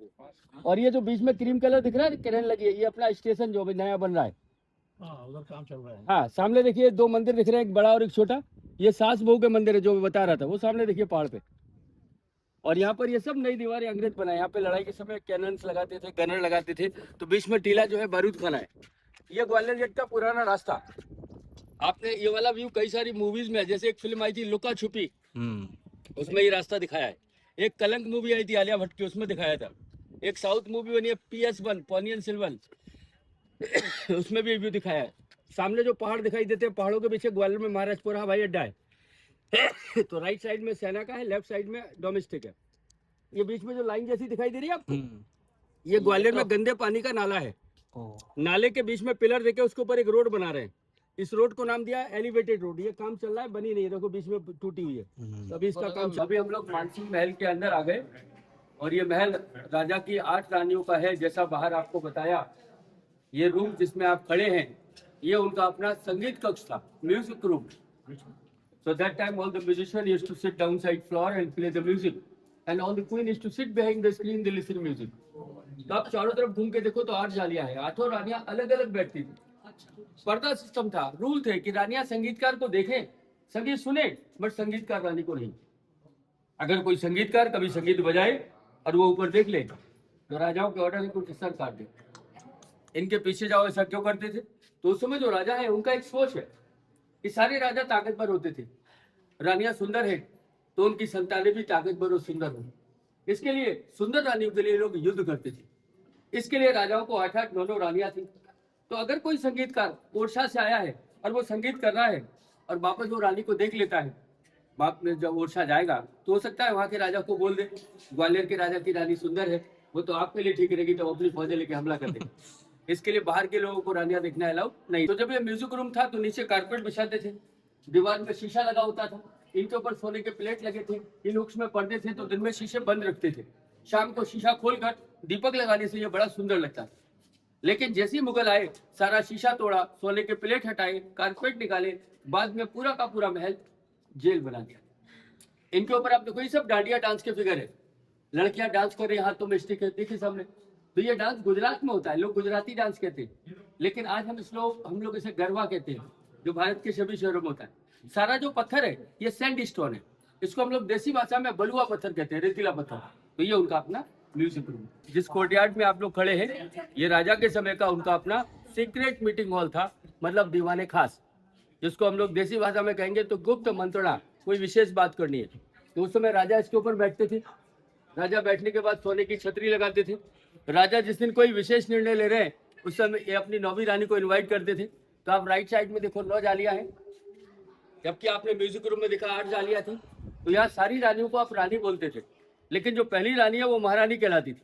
और ये जो बीच में क्रीम कलर दिख रहा है, किरण लगी है, ये अपना स्टेशन जो अभी नया बन रहा है। हाँ उधर काम चल रहा है। हाँ, सामने देखिए 2 मंदिर दिख रहे हैं, एक बड़ा और एक छोटा। ये सास बहू के मंदिर है जो मैं बता रहा था, वो सामने देखिए पहाड़ पे। और यहाँ पर ये सब नई दीवारें अंग्रेज बनाए। यहाँ पे लड़ाई के समय कैनन्स लगाते थे, गनर लगाते थे। तो बीच में टीला जो है बारूद खाना है। ये ग्वालियर गेट का पुराना रास्ता। आपने ये वाला व्यू कई सारी मूवीज में है, जैसे एक फिल्म आई थी लुका छुपी, उसमें ये रास्ता दिखाया है। एक कलंक मूवी आई थी आलिया भट्ट की, उसमें दिखाया था। एक साउथ मूवी बनी है PS1 पोनियन सिल्वन, उसमें भी व्यू दिखाया है। सामने जो पहाड़ दिखाई देते हैं, पहाड़ों के पीछे ग्वालियर में महाराजपुरा हवाई अड्डा है। तो राइट साइड में सेना का है, लेफ्ट साइड में डोमेस्टिक है। ये बीच में जो लाइन जैसी दिखाई दे रही है आपको, ये ग्वालियर में गंदे पानी का नाला है। नाले के बीच में पिलर देके उसके ऊपर एक रोड बना रहे हैं। इस रोड को नाम दिया एलिवेटेड रोड। ये काम चल रहा है, बनी नहीं है, देखो बीच में टूटी हुई है। तो अभी इसका काम अभी हम लोग मानसिंह महल के अंदर आ गए। और ये महल राजा की 8 रानियों का है, जैसा बाहर आपको बताया। ये रूम जिसमें आप खड़े हैं, ये उनका अपना संगीत कक्ष था, music room. So that time all the musicians used to sit downside floor and play the music, and all the queen used to sit behind the screen, they listen music. तो आप चारों तरफ घूम के देखो तो 8 जालियां हैं, 8 रानियां अलग अलग बैठती थी। पर्दा सिस्टम था, रूल थे कि रानियां संगीतकार को देखें, संगीत सुने, बट संगीतकार रानी को नहीं। अगर कोई संगीतकार कभी संगीत बजाए और वो ऊपर देख ले तो राजाओं के ऑर्डर में कुछ सर काट दे। इनके पीछे जाओ, ऐसा क्यों करते थे? तो उस समय जो राजा है उनका एक सोच है कि सारे राजा ताकतवर होते थे, रानियां सुंदर है तो उनकी संतानें भी ताकतवर और सुंदर हो। इसके लिए सुंदर रानियों के लिए लोग युद्ध करते थे। इसके लिए राजाओं को 8-8, 9-9 रानियां थी। तो अगर कोई संगीतकार ओरछा से आया है और वो संगीत कर रहा है और वापस वो रानी को देख लेता है, बाप में जब ओरछा जाएगा तो हो सकता है वहाँ के राजा को बोल दे ग्वालियर के राजा की रानी सुंदर है, वो तो आपके लिए ठीक रहेगी, तो अपनी फौजें लेके हमला कर देंगे। इसके लिए बाहर के लोगों को रानियां देखना अलाउ नहीं। तो जब ये म्यूजिक रूम था तो नीचे कारपेट बिछाते थे, दीवार में शीशा लगा होता था, इनके ऊपर सोने के प्लेट लगे थे, इन हुक्स में पर्दे थे, तो दिन में शीशे बंद रखते थे, शाम को शीशा खोलकर दीपक लगाने से ये बड़ा सुंदर लगता था। लेकिन जैसे ही मुगल आए सारा शीशा तोड़ा, सोने के प्लेट हटाए, कारपेट निकाले, बाद में पूरा का पूरा महल जेल बना दिया। इनके ऊपर आप देखो ये सब डांडिया डांस के फिगर है, लड़कियां डांस कर रही, हाथों में स्टिक है, देखिए सामने। तो ये डांस गुजरात में होता है, लोग गुजराती डांस कहते हैं, लेकिन आज हम लोग इसे गरबा कहते हैं, जो भारत के सभी शहरों में होता है। सारा जो पत्थर है ये सैंड स्टोन है, इसको हम लोग देसी भाषा में बलुआ पत्थर कहते हैं, रेतीला पत्थर। तो ये उनका अपना म्यूजिक रूम। जिस कोर्टयार्ड में आप लोग खड़े हैं ये राजा के समय का उनका अपना सीक्रेट मीटिंग हॉल था, मतलब दीवाने खास, जिसको हम लोग देसी भाषा में कहेंगे तो गुप्त मंत्रणा, कोई विशेष बात करनी है तो उस समय राजा इसके ऊपर बैठते थे। राजा बैठने के बाद सोने की छतरी लगाते थे। राजा जिस दिन कोई विशेष निर्णय ले रहे हैं उस समय ये अपनी नौवीं रानी को इनवाइट करते थे। तो आप राइट साइड में देखो 9 जालियां हैं, जबकि आपने म्यूजिक रूम में देखा 8 जालियां थी। तो यहाँ सारी रानियों को आप रानी बोलते थे, लेकिन जो पहली रानी है वो महारानी कहलाती थी।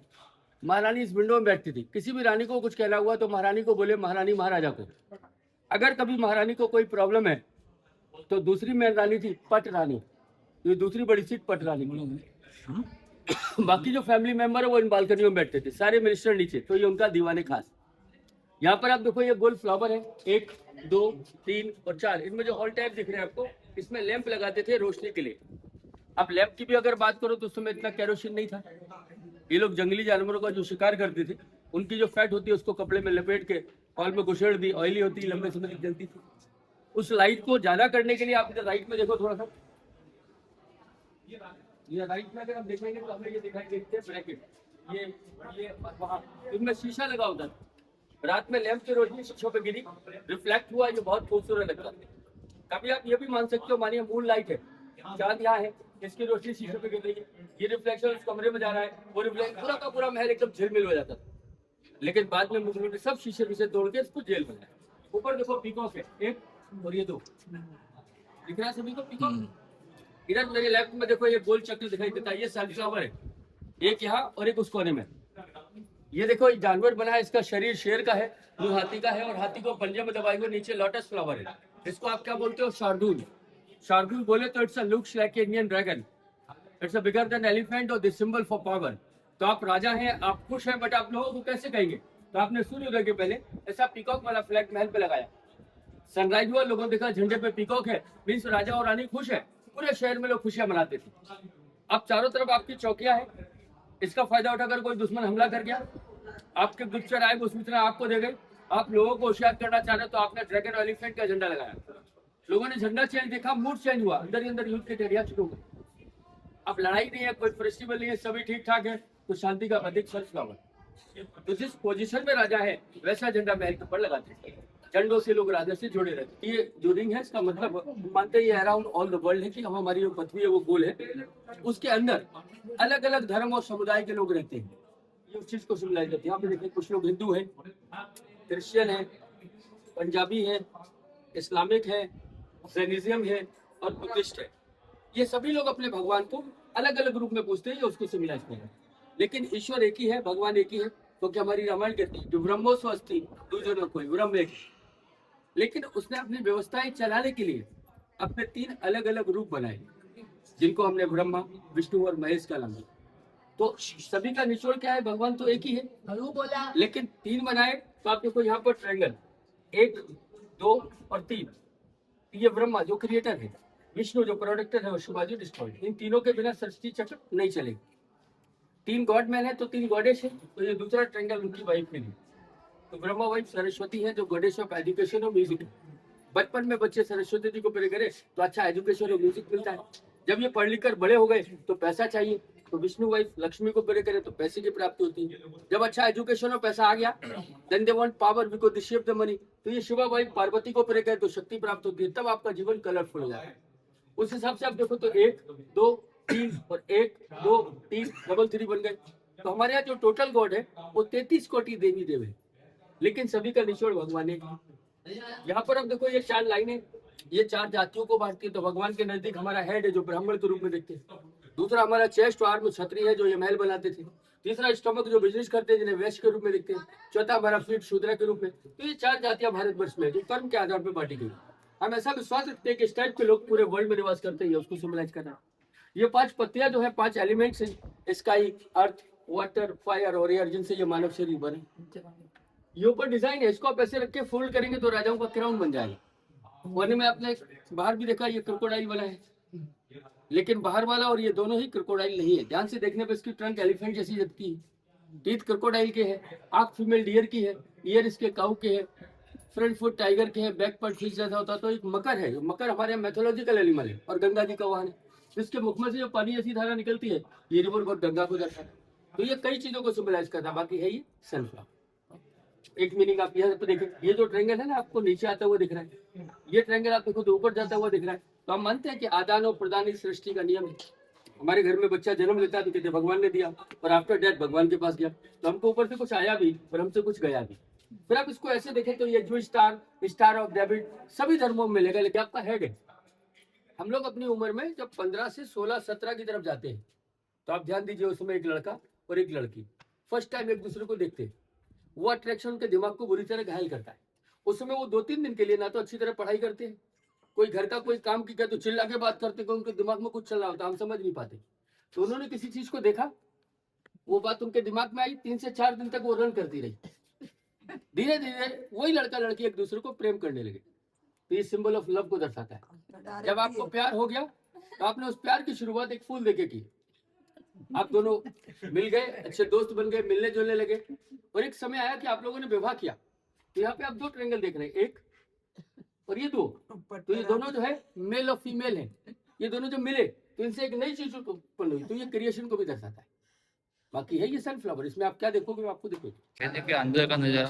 महारानी इस विंडो में बैठती थी, किसी भी रानी को कुछ कहना हुआ तो महारानी को बोले महारानी महाराजा को। अगर कभी महारानी को कोई प्रॉब्लम है तो दूसरी मेन रानी थी पट रानी, ये दूसरी बड़ी सीट पट रानी। बाकी जो फैमिली मेंबर है वो इन बालकनियों में बैठते थे, सारे मिनिस्टर नीचे। तो ये उनका दीवाने खास। यहाँ पर आप देखो ये गोल फ्लावर है, 1, 2, 3 और 4, इनमें जो हॉल टाइप दिख रहे हैं आपको, इसमें लैंप लगाते थे रोशनी के लिए। अब लैंप की भी अगर बात करो तो उस समय इतना केरोसिन नहीं था। ये लोग जंगली जानवरों का जो शिकार करते थे उनकी जो फैट होती है उसको कपड़े में लपेट के हॉल में घुसेड़ दी, ऑयली होती, लंबे समय तक जलती थी। उस लाइट को ज्यादा करने के लिए आप इधर राइट में देखो थोड़ा सा, ये राइट में अगर आप देखेंगे तो हमें ये दिखाई देते हैं ब्रैकेट, ये वहाँ इनमें शीशा लगा होता था। रात में लैंप की रोशनी शीशों पे गिरी, रिफ्लेक्ट हुआ, ये बहुत खूबसूरत लगता था। कभी आप ये भी मान सकते हो, मानिए मून लाइट है, चांद यहाँ है, इसकी रोशनी शीशों पे गिर रही है, ये रिफ्लेक्शन उस कमरे में जा रहा है, वो रिफ्लेक्ट पूरा का पूरा महल एकदम झिलमिल हो जाता था। लेकिन बाद में मुगलों ने सब शीशे पीछे तोड़ के इसको जेल बनाया। ऊपर देखो पीकॉक है, 1 और ये 2, दिख रहा है सभी को पीकॉक। इधर मेरे लेफ्ट में देखो ये गोल चक्र दिखाई देता है, ये सनफ्लावर है, एक यहाँ और एक उस कोने में। ये देखो ये जानवर बना है, इसका शरीर शेर का है, मुंह हाथी का है और हाथी को पंजे में दबाए हुए नीचे लोटस फ्लावर है। इसको आप क्या बोलते हो? शार्दूल। शार्दूल बोले तो it's a looks like Indian dragon, it's a bigger than elephant और दिस सिंबल फॉर पावर। तो आप राजा हैं, आप खुश हैं, बट आप लोगों को कैसे कहेंगे? तो आपने सूर्योदय के पहले ऐसा पीकॉक वाला फ्लैग महल पे लगाया। सनराइज हुआ, लोगों ने देखा झंडे पे पीकॉक है, मीन्स राजा और रानी खुश है। पूरे शहर में लोग खुशियां मनाते थे। अब चारों तरफ आपकी चौकियां हैं, इसका फायदा उठाकर कोई दुश्मन हमला कर गया, आपके गुप्तचर आए, वो सूचना आपको दे गई, आप लोगों को होशियार करना चाह रहे तो आपने ड्रैगन और एलिफेंट का झंडा लगाया। लोगों ने झंडा चेंज देखा, मूड चेंज हुआ, अंदर ही अंदर युद्ध की तैयारियां शुरू हो गई। अब लड़ाई नहीं है, कोई फेस्टिवल नहीं है, सभी ठीक ठाक है, तो शांति का प्रतीक सनफ्लावर। तो जिस पोजीशन में राजा है वैसा झंडा महल के ऊपर लगाते हैं। झंडों से लोग राजा से जुड़े रहते। ये जो रिंग है इसका मतलब मानते हैं अराउंड ऑल द वर्ल्ड है कि हम हमारी जो पृथ्वी है वो गोल है, उसके अंदर अलग अलग धर्म और समुदाय के लोग रहते हैं। ये उस चीज को सिम्बलाइज करते हैं। यहाँ पे देखिए कुछ लोग हिंदू है, क्रिश्चियन है, पंजाबी है, इस्लामिक है, जैनिज्म है और बुद्धिस्ट है। ये सभी लोग अपने भगवान को अलग अलग रूप में पूजते हैं, ये उसको सिम्बलाइज करते हैं। लेकिन ईश्वर एक ही है, भगवान एक ही है। तो क्या हमारी रामायण कहती है जो ब्रह्मो स्वस्ति दूसरे न कोई, ब्रह्म एक। लेकिन उसने अपनी व्यवस्थाएं चलाने के लिए अपने 3 अलग अलग रूप बनाए, जिनको हमने ब्रह्मा, विष्णु और महेश का नाम दिया। तो सभी का निचोड़ क्या है? भगवान तो एक ही है, लेकिन 3 बनाए। तो आप देखो यहाँ पर ट्रायंगल 1, 2 और 3। ये ब्रह्मा जो क्रिएटर है, विष्णु जो प्रोडक्टर है और शिवाजी डिस्ट्रॉयर। इन तीनों के बिना सृष्टि चक्र नहीं चलेगी। 3 गॉड मैन है तो 3 गॉडेश है। तो ये दूसरा ट्रायंगल उनकी वाइफ के लिए। तो ब्रह्मा वाइफ सरस्वती है जो गॉडेश ऑफ एजुकेशन और म्यूजिक है। बचपन में बच्चे सरस्वती जी को प्रे करे तो अच्छा एजुकेशन और म्यूजिक मिलता है। जब ये पढ़ लिख कर बड़े हो गए तो पैसा चाहिए, तो विष्णु वाइफ लक्ष्मी को प्रे करे तो पैसे की प्राप्ति होती है। जब अच्छा एजुकेशन और पैसा आ गया then they want power because they shape the money. तो ये शिवा वाइफ पार्वती को प्रे करे तो शक्ति प्राप्त होती है, तब आपका जीवन कलरफुल हो जाता है। उस हिसाब से आप देखो तो 1, 2, 3 और 1, 2, 3 डबल 3 बन गए। तो हमारे यहाँ जो टोटल गॉड है वो 33 कोटि देवी देव है, लेकिन सभी का निचोड़ भगवान है। यहाँ पर आप देखो ये 4 लाइनें, ये 4 जातियों को बांटती है। तो भगवान के नजदीक हमारा हेड है जो ब्राह्मण के रूप में देखते हैं। दूसरा हमारा चेस्ट और आर्म क्षत्रिय है जो ये महल बनाते थे। तीसरा स्टमक जो बिजनेस करते हैं जिन्हें वैश्य के रूप में देखते हैं। चौथा हमारा फीट शूद्र के रूप में। तो ये 4 जातियां भारतवर्ष में जो कर्म के आधार पर बांटी गई। हम ऐसा विश्वास रखते हैं कि इस टाइप के लोग पूरे वर्ल्ड में निवास करते हैं, उसको सिम्बलाइज करना। ये 5 पत्तियां जो है 5 एलिमेंट्स हैं, स्काई, अर्थ, वाटर, फायर और एयर, जिनसे ये मानव शरीर बने। ये ऊपर डिजाइन है, इसको आप ऐसे रख के फोल्ड करेंगे तो राजाओं का क्राउन बन जाएगा। वरना में आपने बाहर भी देखा ये क्रोकोडाइल वाला है, लेकिन बाहर वाला और ये दोनों ही क्रोकोडाइल नहीं है। ध्यान से देखने पर इसकी ट्रंक एलिफेंट जैसी लगती है, टीथ क्रोकोडाइल के है, आंख फीमेल डियर की है, ईयर इसके काऊ के है, फ्रंट फुट टाइगर के है, बैक पार्ट फिश जैसा होता है। तो एक मकर है, मकर हमारे मैथोलॉजिकल एनिमल है और गंगा जी का वाहन है। इसके मुख में से जो पानी जैसी धारा निकलती है ये रिवर बहुत गंगा को दर्शाता है। तो ये कई चीजों को सिम्बलाइज करता है। बाकी है ये सनफ्लावर। एक मीनिंग आप यहाँ पे देखें, ये जो ट्रायंगल है ना आपको नीचे आता हुआ दिख रहा है, ये ट्रायंगल आपको खुद ऊपर जाता हुआ दिख रहा है। तो हम मानते हैं कि आदान और प्रदान इस सृष्टि का नियम है। हमारे घर में बच्चा जन्म लेता है तो कहते भगवान ने दिया, और आफ्टर डेथ भगवान के पास गया। तो हमको ऊपर से कुछ आया भी और हमसे कुछ गया भी। फिर आप इसको ऐसे देखें तो ये जो स्टार, स्टार ऑफ डेविड सभी धर्मों में मिलेगा, लेकिन आपका हेड है। हम लोग अपनी उम्र में जब 15 से 16, 17 की तरफ जाते हैं तो आप ध्यान दीजिए, उसमें एक लड़का और एक लड़की फर्स्ट टाइम एक दूसरे को देखते हैं। वो अट्रैक्शन उनके दिमाग को बुरी तरह घायल करता है। उस समय वो 2-3 दिन के लिए ना तो अच्छी तरह पढ़ाई करते हैं, कोई घर का कोई काम किया तो चिल्ला के बात करते, उनके दिमाग में कुछ चल रहा होता, हम समझ नहीं पाते। तो उन्होंने किसी चीज को देखा, वो बात उनके दिमाग में आई, 3 से 4 दिन तक वो रन करती रही। धीरे धीरे वही लड़का लड़की एक दूसरे को प्रेम करने लगे। तो ये सिंबल ऑफ लव को दर्शाता है। जब आपको प्यार हो गया तो आपने उस प्यार की शुरुआत एक फूल देके की। आप दोनों मिल गए, अच्छे दोस्त बन गए, मिलने जुलने लगे, और एक समय आया कि आप लोगों ने विवाह किया। तो यहाँ पे आप 2 ट्रायंगल देख रहे हैं, एक और ये 2। तो ये दोनों जो है मेल और फीमेल है। ये दोनों जो मिले तो इनसे एक नई चीज उत्पन्न हुई। तो ये क्रिएशन को भी दर्शाता है। बाकी है ये सनफ्लावर। इसमें आप क्या देखोगे वो आपको देखोगे। कहते हैं कि अंदर का नज़ारा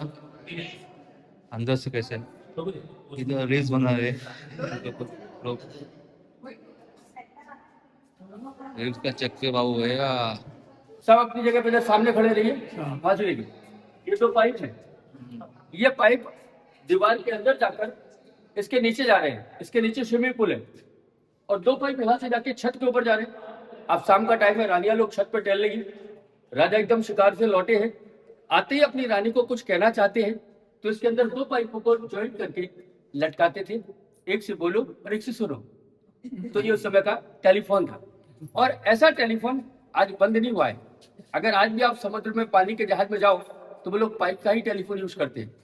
अंदर से कैसे इधर रील्स बना रहे लोग, रील्स का चक्कर बाबू भैया। सब अपनी जगह पे सामने खड़े रहिए, बात रहिए। ये 2 पाइप है, ये पाइप दीवार के अंदर जाकर इसके नीचे जा रहे हैं। इसके नीचे स्विमिंग पूल है, और 2 पाइप यहाँ से जाके छत के ऊपर जा रहे हैं। अब शाम का टाइम है, रानियां लोग छत पर टहल लगी। राजा एकदम शिकार से लौटे हैं, आते ही अपनी रानी को कुछ कहना चाहते हैं तो इसके अंदर 2 पाइपों को ज्वाइंट करके लटकाते थे, एक से बोलो और एक से सुनो। तो ये उस समय का टेलीफोन था, और ऐसा टेलीफोन आज बंद नहीं हुआ है। अगर आज भी आप समुद्र में पानी के जहाज में जाओ तो वो लोग पाइप का ही टेलीफोन यूज करते हैं।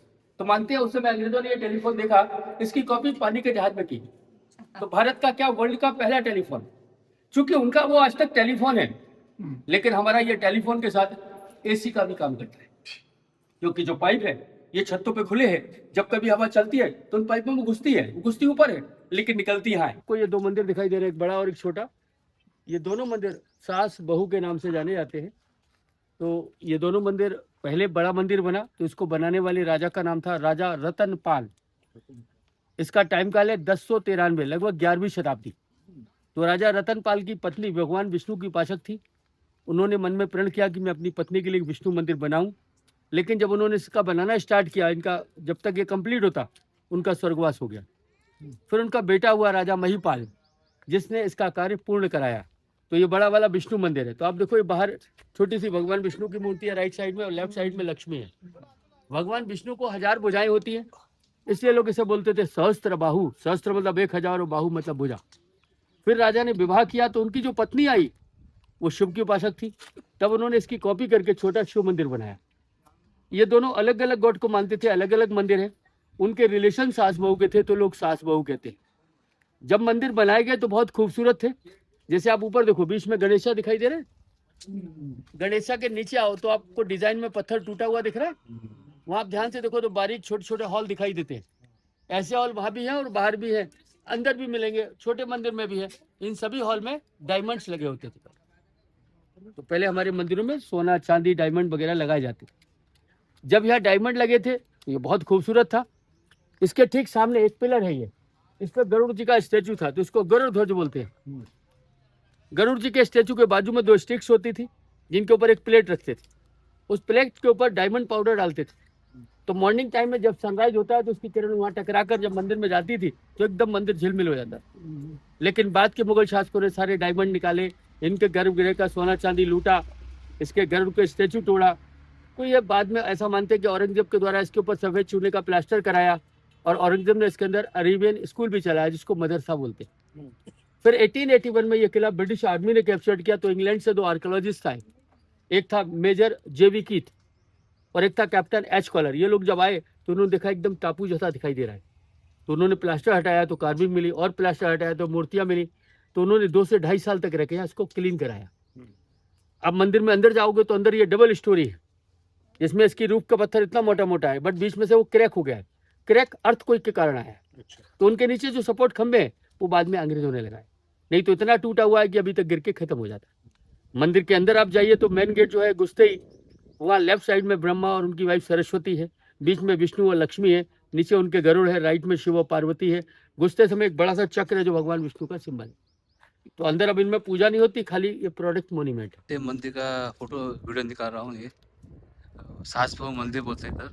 तो मानते हैं उस समय अंग्रेजों ने ये टेलीफोन देखा, इसकी कॉपी पानी के जहाज में की। तो भारत का क्या, वर्ल्ड का पहला टेलीफोन। चूंकि उनका वो आज तक टेलीफोन है, लेकिन हमारा ये टेलीफोन के साथ एसी का भी काम करता है। क्योंकि जो पाइप है ये छतों पे खुले हैं, जब कभी हवा चलती है तो उन पाइपों में घुसती है, घुसती ऊपर है लेकिन निकलती यहाँ है। को ये 2 मंदिर दिखाई दे रहे हैं, एक बड़ा और एक छोटा। ये दोनों मंदिर सास बहू के नाम से जाने जाते हैं। तो ये दोनों मंदिर, पहले बड़ा मंदिर बना तो इसको बनाने वाले राजा का नाम था राजा रतन पाल। इसका टाइम काल है 1093, लगभग 11वीं शताब्दी। तो राजा रतन पाल की पत्नी भगवान विष्णु की उपासक थी। उन्होंने मन में प्रण किया कि मैं अपनी पत्नी के लिए विष्णु मंदिर बनाऊं। लेकिन जब उन्होंने इसका बनाना स्टार्ट किया, इनका जब तक ये कंप्लीट होता उनका स्वर्गवास हो गया। फिर उनका बेटा हुआ राजा महिपाल, जिसने इसका कार्य पूर्ण कराया। तो ये बड़ा वाला विष्णु मंदिर है। तो आप देखो, ये बाहर छोटी सी भगवान विष्णु की मूर्ति है राइट साइड में, और लेफ्ट साइड में लक्ष्मी है। भगवान विष्णु को 1000 भुजाएं होती हैं, इसलिए लोग इसे बोलते थे सहस्त्र बाहु। सहस्त्र मतलब 1000 और बाहु मतलब भुजा। फिर राजा ने विवाह किया तो उनकी जो पत्नी आई वो शिव की उपासक थी। तब उन्होंने इसकी कॉपी करके छोटा शिव मंदिर बनाया। ये दोनों अलग अलग गॉड को मानते थे, अलग अलग मंदिर है। उनके रिलेशन सास बहू के थे तो लोग सास बहू कहते हैं। जब मंदिर बनाए गए तो बहुत खूबसूरत थे। जैसे आप ऊपर देखो, बीच में गणेशा दिखाई दे रहे हैं। गणेशा के नीचे आओ तो आपको डिजाइन में पत्थर टूटा हुआ दिख रहा है। वहां आप ध्यान से देखो तो बारीक छोटे छोटे हॉल दिखाई देते हैं। ऐसे हॉल वहां भी हैं और बाहर भी है, अंदर भी मिलेंगे, छोटे मंदिर में भी है। इन सभी हॉल में डायमंड्स लगे होते थे। तो पहले हमारे मंदिरों में सोना चांदी डायमंड वगैरह लगाए जाते थे। जब यहाँ डायमंड लगे थे तो ये बहुत खूबसूरत था। इसके ठीक सामने एक पिलर है, ये इस पर गरुड़ जी का स्टेचू था तो इसको गरुड़ ध्वज बोलते हैं। गरुड़ जी के स्टेचू के बाजू में 2 स्टिक्स होती थी जिनके ऊपर एक प्लेट रखते थे। उस प्लेट के ऊपर डायमंड पाउडर डालते थे तो मॉर्निंग टाइम में जब सनराइज होता है तो उसकी किरण वहाँ टकरा कर जब मंदिर में जाती थी तो एकदम मंदिर झिलमिल हो जाता। लेकिन बाद के मुगल शासकों ने सारे डायमंड निकाले, इनके गर्भगृह का सोना चांदी लूटा, इसके गर्भ के स्टेचू तोड़ा। तो ये बाद में ऐसा मानते हैं कि औरंगजेब के द्वारा इसके ऊपर सफेद चूने का प्लास्टर कराया और औरंगजेब ने इसके अंदर अरेबियन स्कूल भी चलाया जिसको मदरसा बोलते हैं। फिर 1881 में ये किला ब्रिटिश आर्मी ने कैप्चर किया। तो इंग्लैंड से 2 आर्कियोलॉजिस्ट आए, एक था मेजर जेवी कीथ और एक था कैप्टन एच कॉलर। ये लोग जब आए तो उन्होंने देखा एकदम टापू जैसा दिखाई दे रहा है। तो उन्होंने प्लास्टर हटाया तो कार्विंग मिली, और प्लास्टर हटाया तो मूर्तियां मिली। तो उन्होंने 2 से 2.5 साल तक रखे, इसको क्लीन कराया। अब मंदिर में अंदर जाओगे तो अंदर ये डबल स्टोरी है, जिसमें इसकी रूफ का पत्थर इतना मोटा मोटा है, बट बीच में से वो क्रैक हो गया है। क्रैक अर्थक्वेक के कारण आया है। तो उनके नीचे जो सपोर्ट खंभे हैं वो बाद में अंग्रेजों ने लगाए, नहीं तो इतना टूटा हुआ है कि अभी तक गिर के खत्म हो जाता है। मंदिर के अंदर आप जाइए तो मेन गेट जो है घुसते ही वहाँ लेफ्ट साइड में ब्रह्मा और उनकी वाइफ सरस्वती है, बीच में विष्णु और लक्ष्मी है, नीचे उनके गरुड़ है, राइट में शिव और पार्वती है। घुसते समय एक बड़ा सा चक्र है जो भगवान विष्णु का सिंबल है। तो अंदर अब इनमें पूजा नहीं होती, खाली ये प्रोडक्ट मोन्यूमेंट है। ते मंदिर का फोटो वीडियो निकाल रहा हूँ। ये सासपुर मंदिर बोलते हैं इधर।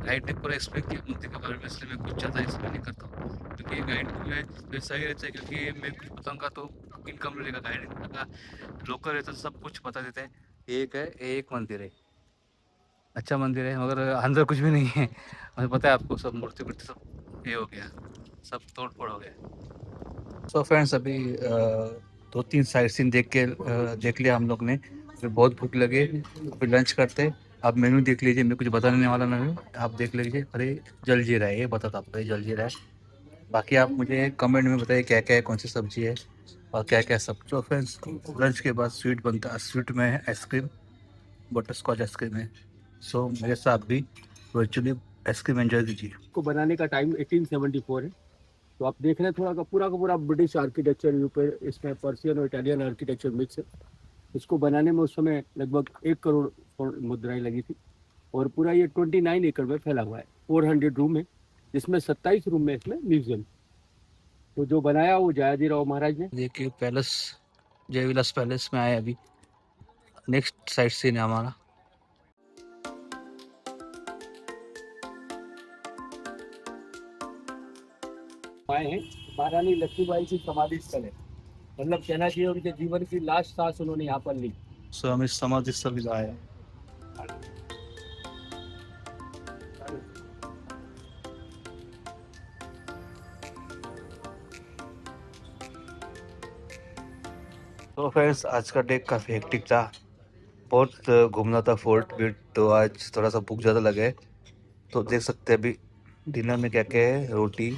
गाइड ने पूरा एक्सप्लेन किया मंदिर के बारे में, इसलिए मैं कुछ ज़्यादा एक्सप्लेन नहीं करता हूँ क्योंकि ये गाइड जो है तो सही रहता है, क्योंकि मैं कुछ बताऊँगा तो इनकम मिलेगा। गाइड लोकल रहता तो सब कुछ बता देते हैं। एक है, एक मंदिर है, अच्छा मंदिर है, मगर अंदर कुछ भी नहीं है। मुझे पता है आपको, सब मूर्ति वूर्ति सब ये हो गया, सब तोड़ फोड़ हो गया। सो फ्रेंड्स, अभी 2-3 साइट सीन देख लिया हम लोग ने। फिर बहुत भूख लगे, फिर लंच करते। आप मेनू देख लीजिए, मैं कुछ बताने वाला नहीं, आप देख लीजिए। अरे जलजीरा है, ये बताता आपको, ये जलजीरा है। बाकी आप मुझे कमेंट में बताइए क्या क्या है, कौन सी सब्जी है और क्या क्या सब। तो फ्रेंड्स, लंच के बाद स्वीट बनता है। स्वीट में है आइसक्रीम, बटर स्कॉच आइसक्रीम है। सो मेरे साथ भी वर्चुअली आइसक्रीम एंजॉय कीजिए। को बनाने का टाइम 1874 है। तो आप देख रहे हैं थोड़ा का पूरा ब्रिटिश आर्किटेक्चर ऊपर, इसमें पर्शियन और इटालियन आर्किटेक्चर मिक्स है। इसको बनाने में उस समय लगभग 1 करोड़ मुद्राएं लगी थी और पूरा ये 29 एकड़ में फैला हुआ है। 400 रूम है, जिसमें 27 रूम में इसमें म्यूजियम। तो जो बनाया वो जयाजीराव महाराज ने। देखिए पैलेस, जयविलास पैलेस में आए अभी। नेक्स्ट साइट सीन है हमारा। आए हैं महारानी लक्ष्मीबाई की समाधि स्थल है, मतलब कहना चाहिए उनके जीवन की लास्ट सांस उन्होंने यहाँ पर ली। सो हम इस समाधि स्थल भी आए। तो फ्रेंड्स, आज का डे काफ़ी हेक्टिक था, बहुत घूमना था फोर्ट भी। तो आज थोड़ा सा भूख ज़्यादा लगे। तो देख सकते हैं अभी डिनर में क्या क्या है। रोटी,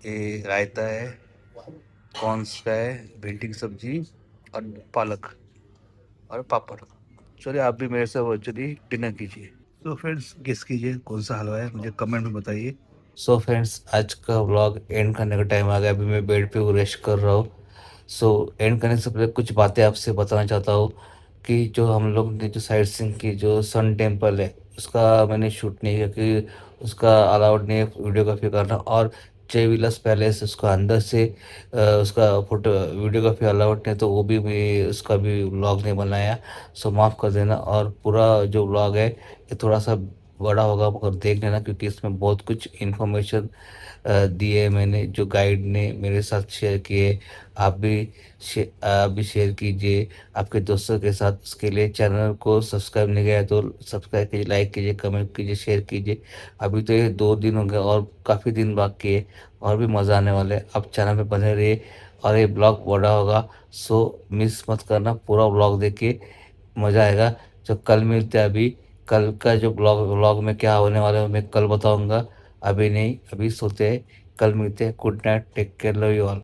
ये रायता है, कॉर्न्स का है, भिंडी की सब्जी और पालक और पापड़। चलिए आप भी मेरे से वर्चुअली डिनर कीजिए। तो फ्रेंड्स, गेस कीजिए कौन सा हलवा है, मुझे कमेंट में बताइए। सो फ्रेंड्स, आज का व्लॉग एंड करने का टाइम आ गया। अभी मैं बेड पे रेस्ट कर रहा हूँ। सो एंड करने से पहले कुछ बातें आपसे बताना चाहता हूँ कि जो हम लोग ने जो साइट सीइंग की, जो सन टेम्पल है, उसका मैंने शूट नहीं किया क्योंकि उसका अलाउड नहीं है वीडियोग्राफी करना। और जयविलास पैलेस, उसका अंदर से उसका फोटो वीडियोग्राफी अलाउड नहीं, तो वो भी मैं उसका भी व्लॉग नहीं बनाया। सो माफ़ कर देना। और पूरा जो व्लॉग है ये थोड़ा सा बड़ा होगा, मगर देख लेना क्योंकि इसमें बहुत कुछ इन्फॉर्मेशन दिए है मैंने, जो गाइड ने मेरे साथ शेयर किए। आप भी शेयर कीजिए आपके दोस्तों के साथ। उसके लिए चैनल को सब्सक्राइब नहीं किया तो सब्सक्राइब कीजिए, लाइक कीजिए, कमेंट कीजिए, शेयर कीजिए। अभी तो ये 2 दिन हो गए और काफ़ी दिन बाकी है और भी मज़ा आने वाला है। आप चैनल पे बने रहिए और ये ब्लॉग बड़ा होगा, सो मिस मत करना। पूरा ब्लॉग देखिए, मज़ा आएगा। जो कल मिलते हैं, अभी कल का जो ब्लॉग में क्या होने वाला है मैं कल बताऊँगा, अभी नहीं। अभी सोते हैं, कल मिलते हैं। Good night, take care, love you all.